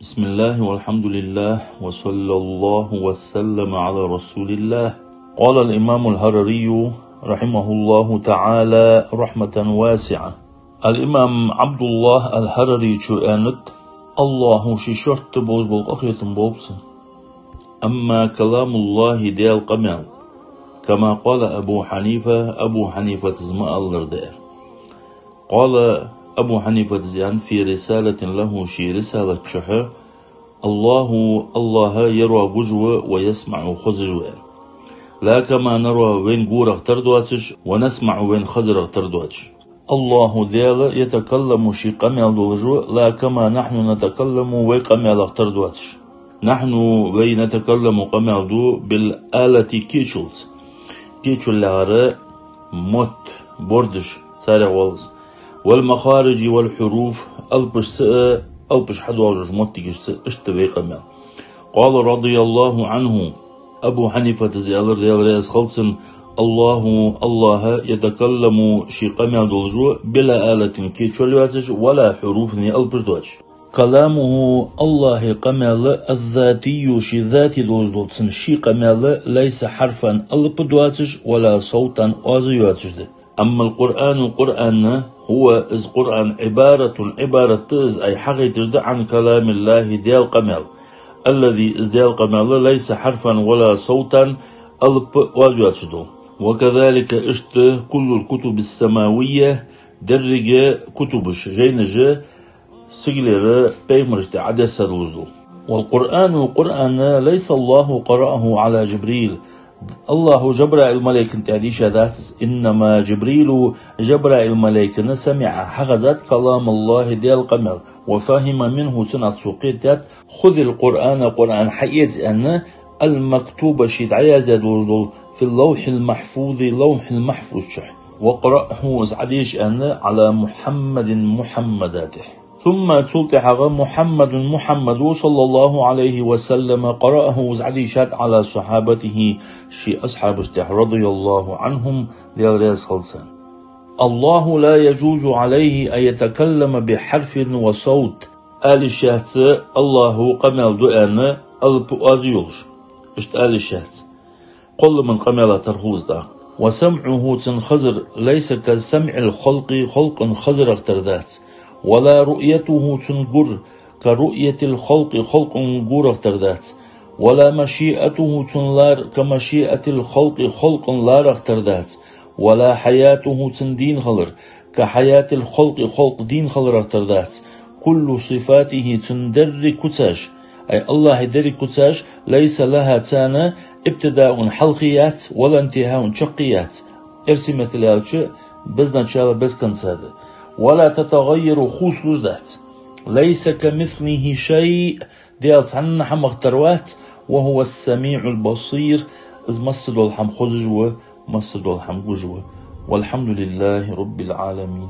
بسم الله والحمد لله وصلى الله وسلم على رسول الله. قال الإمام الهرري رحمه الله تعالى رحمة واسعة. الإمام عبد الله الهرري شؤانت الله شرط بوز بالقخية بوبس. أما كلام الله ديال قمال كما قال أبو حنيفة زماء اللرداء. قال أبو حنيفة زيان في رسالة له رسالة شحة: الله يروى بجوة ويسمع خزجوة، لا كما نروى وين قور اختردواتش ونسمع وين خزر اختردواتش. الله ذيال يتكلم شي قمال دولجوة، لا كما نحن نتكلم وي قمال اختردواتش. نحن وي نتكلم قمال دو بالآلة كيتشل لغراء موت بوردش سارع والس، والمخارج والحروف ألبش حدواجش موتيش اشتبه قمال. قال رضي الله عنه أبو حنيفة زيالر ديال رئيس خلصن: الله يتكلم شي قمال دولجو بلا آلة كيتشولواتش ولا حروف ني ألبش دواتش. كلامه الله قمال الذاتي شي ذاتي دولجدولتسن شي قمال ليس حرفا ألبدواتش ولا صوتا أوزيواتش ده. أما القرآن هو إز قرآن عبارة تز أي حقيقة عن كلام الله ديال قمال، الذي إز ديال قمال ليس حرفا ولا صوتا ألب واجواتشدو. وكذلك كل الكتب السماوية درجة كتبش جينجة سجلر بيمرشت عدسة روزدو. والقرآن ليس الله قرأه على جبريل، الله جبرائيل الملائكة تعديش ذات، إنما جبريل جبرائيل الملائكة سمع حغزت كلام الله ديال قمل وفهم منه سنة سوقيتات. خذ قرآن حيث أن المكتوب شيد عياز في اللوح المحفوظ شح، وقرأه عديش أن على محمداته. ثم تلتح محمد صلى الله عليه وسلم قرأه زعديشات على صحابته شي أصحاب رضي الله عنهم ليريس خلصان. الله لا يجوز عليه أن يتكلم بحرف وصوت. آل الشهت الله قمل دؤان البؤازيولش آل الشهت قل من قمل ترخوز دا. وسمعه تنخزر ليس كسمع الخلق خزر اختردات، ولا رؤيته تنقر كرؤية الخلق نقور اختردات، ولا مشيئته تنلار كمشيئة الخلق لار اختردات، ولا حياته تندين خلر كحياة الخلق دين خلر اختردات. كل صفاته تندر كتاش، أي الله در كتاش ليس لها تانا ابتداء حلقيات ولا انتهاء شقيات. ارسمت الالش بزنا شابه بزكن ساده، ولا تتغير خوص لجدات. ليس كمثله شيء ديالت عنا حم اختروات، وهو السميع البصير. إذ مصدو الحم خزجوه مصدو الحم جوه. والحمد لله رب العالمين.